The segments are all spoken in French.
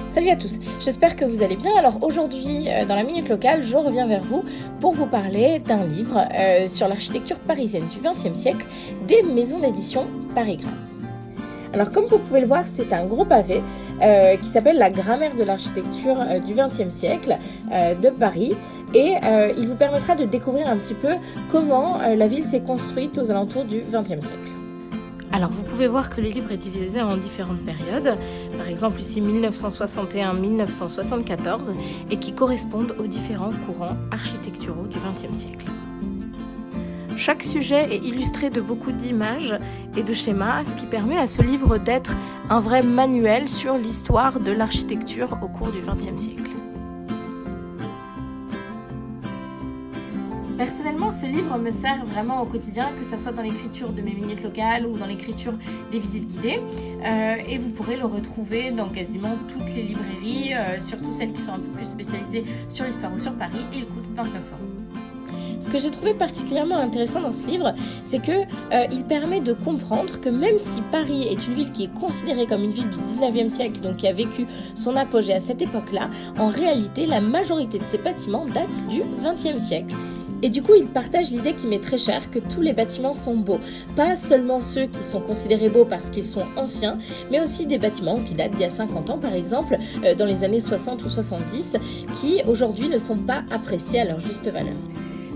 Salut à tous, j'espère que vous allez bien. Alors aujourd'hui, dans la Minute Locale, je reviens vers vous pour vous parler d'un livre sur l'architecture parisienne du XXe siècle, des maisons d'édition Parigramme. Alors comme vous pouvez le voir, c'est un gros pavé qui s'appelle La grammaire de l'architecture du XXe siècle de Paris et il vous permettra de découvrir un petit peu comment la ville s'est construite aux alentours du XXe siècle. Alors vous pouvez voir que le livre est divisé en différentes périodes, par exemple ici 1961-1974, et qui correspondent aux différents courants architecturaux du XXe siècle. Chaque sujet est illustré de beaucoup d'images et de schémas, ce qui permet à ce livre d'être un vrai manuel sur l'histoire de l'architecture au cours du XXe siècle. Personnellement, ce livre me sert vraiment au quotidien, que ce soit dans l'écriture de mes minutes locales ou dans l'écriture des visites guidées. Et vous pourrez le retrouver dans quasiment toutes les librairies, surtout celles qui sont un peu plus spécialisées sur l'histoire ou sur Paris, et il coûte 29 €. Ce que j'ai trouvé particulièrement intéressant dans ce livre, c'est qu'il permet de comprendre que même si Paris est une ville qui est considérée comme une ville du 19e siècle, donc qui a vécu son apogée à cette époque-là, en réalité, la majorité de ses bâtiments datent du 20e siècle. Et du coup, il partage l'idée qui m'est très chère, que tous les bâtiments sont beaux. Pas seulement ceux qui sont considérés beaux parce qu'ils sont anciens, mais aussi des bâtiments qui datent d'il y a 50 ans, par exemple, dans les années 60 ou 70, qui aujourd'hui ne sont pas appréciés à leur juste valeur.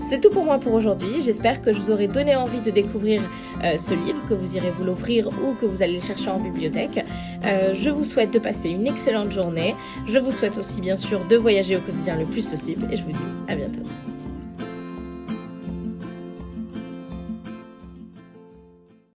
C'est tout pour moi pour aujourd'hui, j'espère que je vous aurai donné envie de découvrir ce livre, que vous irez vous l'offrir ou que vous allez le chercher en bibliothèque. Je vous souhaite de passer une excellente journée, je vous souhaite aussi bien sûr de voyager au quotidien le plus possible et je vous dis à bientôt.